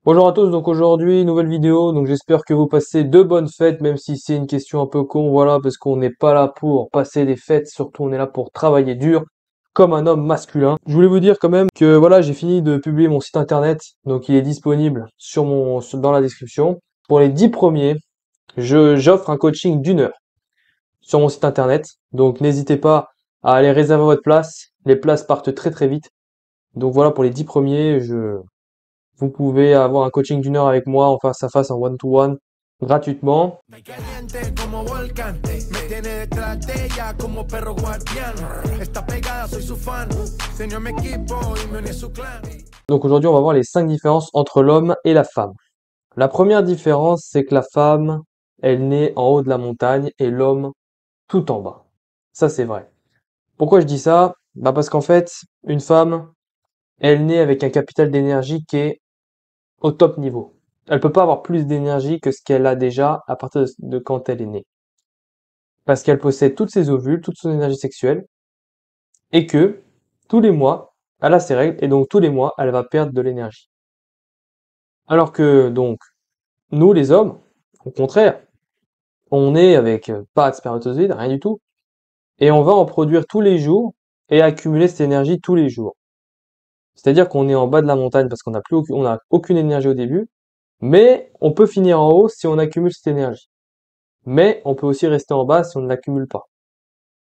Bonjour à tous, donc aujourd'hui, nouvelle vidéo, donc j'espère que vous passez de bonnes fêtes, même si c'est une question un peu con, voilà, parce qu'on n'est pas là pour passer des fêtes, surtout on est là pour travailler dur, comme un homme masculin. Je voulais vous dire quand même que voilà, j'ai fini de publier mon site internet, donc il est disponible dans la description. Pour les 10 premiers, j'offre un coaching d'1 heure sur mon site internet, donc n'hésitez pas à aller réserver votre place, les places partent très très vite. Donc voilà, pour les 10 premiers, vous pouvez avoir un coaching d'1 heure avec moi en face à face, en one-to-one, gratuitement. Caliente como volcán, me tiene detrás de ella como perro guardián. Está pegada, soy su fan. Se unió a mi equipo y me unió a su clan. Donc aujourd'hui, on va voir les 5 différences entre l'homme et la femme. La première différence, c'est que la femme, elle naît en haut de la montagne et l'homme tout en bas. Ça, c'est vrai. Pourquoi je dis ça? Bah parce qu'en fait, une femme, elle naît avec un capital d'énergie qui est au top niveau. Elle peut pas avoir plus d'énergie que ce qu'elle a déjà à partir de quand elle est née. Parce qu'elle possède toutes ses ovules, toute son énergie sexuelle, et que tous les mois, elle a ses règles, et donc tous les mois, elle va perdre de l'énergie. Alors que donc, nous les hommes, au contraire, on est avec pas de spermatozoïdes, rien du tout, et on va en produire tous les jours et accumuler cette énergie tous les jours. C'est-à-dire qu'on est en bas de la montagne parce on n'a aucune énergie au début, mais on peut finir en haut si on accumule cette énergie. Mais on peut aussi rester en bas si on ne l'accumule pas.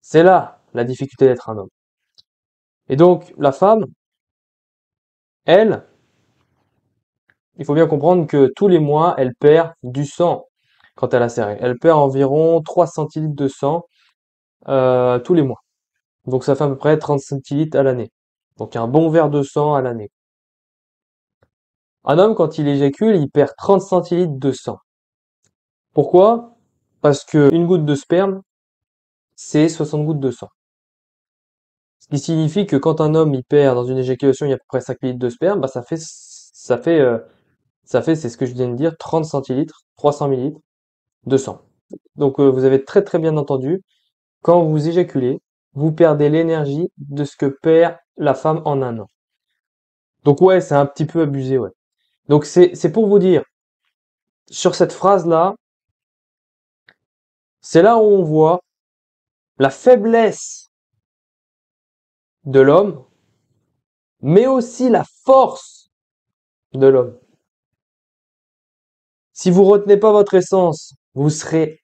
C'est là la difficulté d'être un homme. Et donc, la femme, elle, il faut bien comprendre que tous les mois, elle perd du sang quand elle a ses règles. Elle perd environ 3 centilitres de sang tous les mois. Donc ça fait à peu près 30 centilitres à l'année. Donc un bon verre de sang à l'année. Un homme, quand il éjacule, il perd 30 centilitres de sang. Pourquoi? Parce que une goutte de sperme, c'est 60 gouttes de sang. Ce qui signifie que quand un homme il perd dans une éjaculation, il y a à peu près 5 litres de sperme, bah ça fait, c'est ce que je viens de dire, 30 centilitres, 300 millilitres de sang. Donc vous avez très très bien entendu, quand vous éjaculez, vous perdez l'énergie de ce que perd la femme en un an. Donc ouais, c'est un petit peu abusé, ouais. Donc c'est pour vous dire, sur cette phrase-là, c'est là où on voit la faiblesse de l'homme, mais aussi la force de l'homme. Si vous retenez pas votre essence, vous serez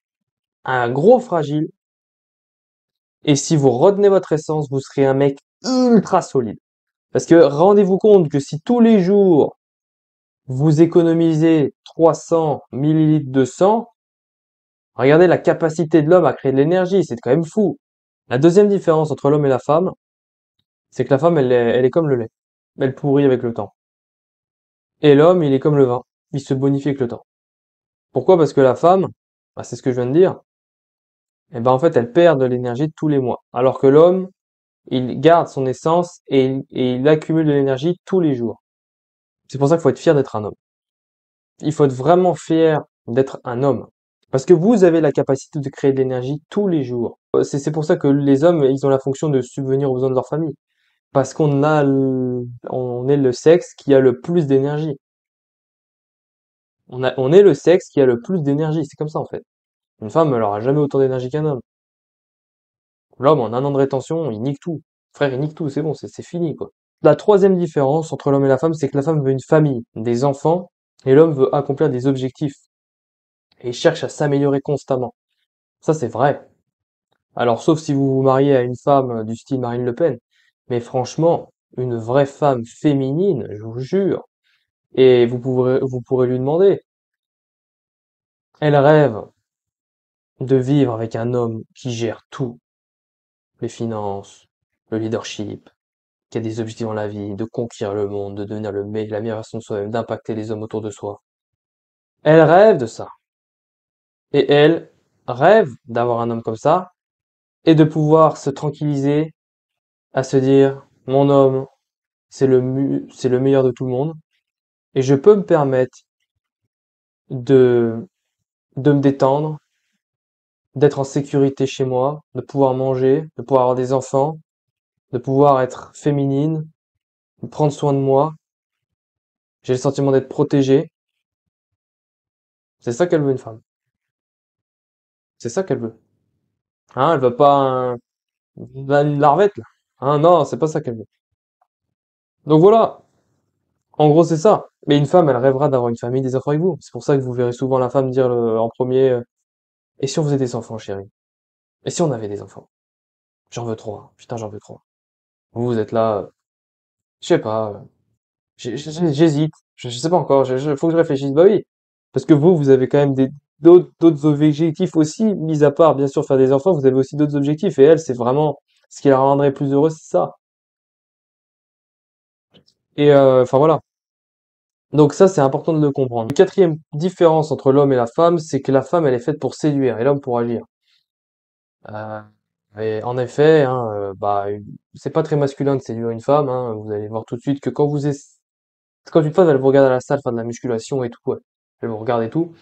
un gros fragile, et si vous retenez votre essence, vous serez un mec ultra solide. Parce que rendez-vous compte que si tous les jours vous économisez 300 millilitres de sang, regardez la capacité de l'homme à créer de l'énergie, c'est quand même fou. La deuxième différence entre l'homme et la femme, c'est que la femme, elle est comme le lait. Elle pourrit avec le temps. Et l'homme, il est comme le vin. Il se bonifie avec le temps. Pourquoi? Parce que la femme, bah, c'est ce que je viens de dire, et ben en fait, elle perd de l'énergie tous les mois. Alors que l'homme, il garde son essence et il accumule de l'énergie tous les jours. C'est pour ça qu'il faut être fier d'être un homme. Il faut être vraiment fier d'être un homme. Parce que vous avez la capacité de créer de l'énergie tous les jours. C'est pour ça que les hommes, ils ont la fonction de subvenir aux besoins de leur famille. Parce on est le sexe qui a le plus d'énergie. On est le sexe qui a le plus d'énergie. C'est comme ça, en fait. Une femme, elle aura jamais autant d'énergie qu'un homme. L'homme, en un an de rétention, il nique tout. Frère, il nique tout. C'est bon, c'est fini, quoi. La troisième différence entre l'homme et la femme, c'est que la femme veut une famille, des enfants, et l'homme veut accomplir des objectifs. Et il cherche à s'améliorer constamment. Ça, c'est vrai. Alors, sauf si vous vous mariez à une femme du style Marine Le Pen. Mais franchement, une vraie femme féminine, je vous jure, et vous pourrez lui demander. Elle rêve de vivre avec un homme qui gère tout, les finances, le leadership, qui a des objectifs dans la vie, de conquérir le monde, de devenir la meilleure version de soi-même, d'impacter les hommes autour de soi. Elle rêve de ça. Et elle rêve d'avoir un homme comme ça et de pouvoir se tranquilliser à se dire, mon homme, c'est le meilleur de tout le monde et je peux me permettre de, de me détendre, d'être en sécurité chez moi, de pouvoir manger, de pouvoir avoir des enfants, de pouvoir être féminine, de prendre soin de moi. J'ai le sentiment d'être protégé. C'est ça qu'elle veut, une femme. C'est ça qu'elle veut. Hein, elle veut pas une larvette, là. Hein, non, c'est pas ça qu'elle veut. Donc voilà. En gros, c'est ça. Mais une femme, elle rêvera d'avoir une famille, des enfants avec vous. C'est pour ça que vous verrez souvent la femme dire en premier, et si on faisait des enfants, chérie? Et si on avait des enfants? J'en veux trois. Putain, j'en veux trois. Vous, vous êtes là, je sais pas, j'hésite. Je sais pas encore. Faut que je réfléchisse. Bah oui. Parce que vous avez quand même d'autres objectifs aussi, mis à part, bien sûr, faire des enfants, vous avez aussi d'autres objectifs. Et elle, c'est vraiment, ce qui la rendrait plus heureuse, c'est ça. Et, enfin voilà. Donc ça, c'est important de le comprendre. La quatrième différence entre l'homme et la femme, c'est que la femme, elle est faite pour séduire et l'homme pour agir. Euh, et en effet, hein, c'est pas très masculin de séduire une femme. Hein. Vous allez voir tout de suite que quand une femme, elle vous regarde à la salle faire de la musculation et tout, ouais, elle vous regarde et tout,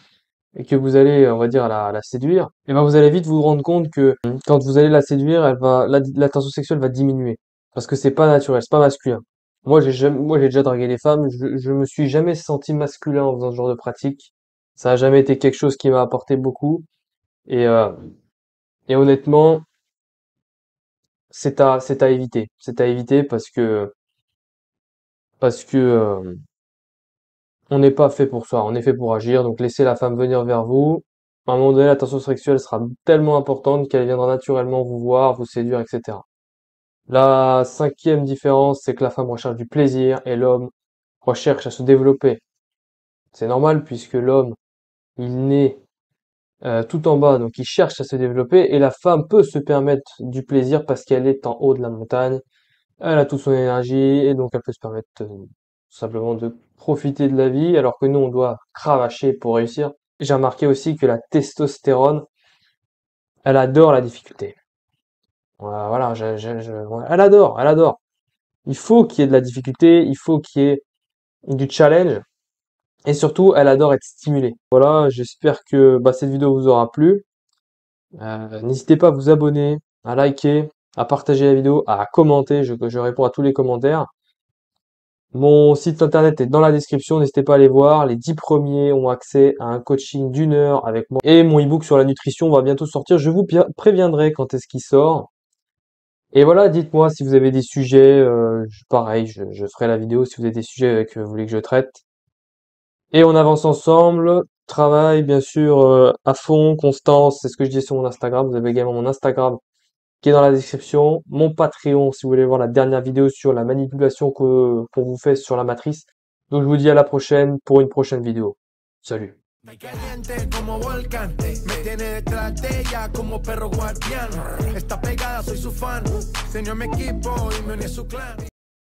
et que vous allez, on va dire, la séduire, et ben vous allez vite vous rendre compte que quand vous allez la séduire, la tension sexuelle va diminuer. Parce que c'est pas naturel, c'est pas masculin. Moi, j'ai déjà dragué les femmes, je me suis jamais senti masculin en faisant ce genre de pratique. Ça a jamais été quelque chose qui m'a apporté beaucoup. Et, euh, et honnêtement, c'est à éviter. C'est à éviter parce que, on n'est pas fait pour ça, on est fait pour agir, donc laissez la femme venir vers vous. À un moment donné, la tension sexuelle sera tellement importante qu'elle viendra naturellement vous voir, vous séduire, etc. La cinquième différence, c'est que la femme recherche du plaisir et l'homme recherche à se développer. C'est normal puisque l'homme, il naît tout en bas, donc il cherche à se développer, et la femme peut se permettre du plaisir parce qu'elle est en haut de la montagne, elle a toute son énergie, et donc elle peut se permettre tout simplement de profiter de la vie, alors que nous, on doit cravacher pour réussir. J'ai remarqué aussi que la testostérone, elle adore la difficulté. Voilà, elle adore, elle adore. Il faut qu'il y ait de la difficulté, il faut qu'il y ait du challenge, et surtout, elle adore être stimulée. Voilà, j'espère que cette vidéo vous aura plu. N'hésitez pas à vous abonner, à liker, à partager la vidéo, à commenter, je réponds à tous les commentaires. Mon site internet est dans la description, n'hésitez pas à aller voir. Les 10 premiers ont accès à un coaching d'1 heure avec moi. Et mon ebook sur la nutrition va bientôt sortir. Je vous préviendrai quand est-ce qu'il sort. Et voilà, dites-moi si vous avez des sujets. Pareil, je ferai la vidéo si vous avez des sujets que vous voulez que je traite. Et on avance ensemble. Travail, bien sûr, à fond, constance. C'est ce que je dis sur mon Instagram. Vous avez également mon Instagram qui est dans la description. Mon Patreon, si vous voulez voir la dernière vidéo sur la manipulation qu'on vous fait sur la matrice. Donc je vous dis à la prochaine pour une prochaine vidéo. Salut. Caliente como volcán, me tiene detrás de ella como perro guardián. Está pegada, soy su fan. Se unió a mi equipo y me uní a su clan.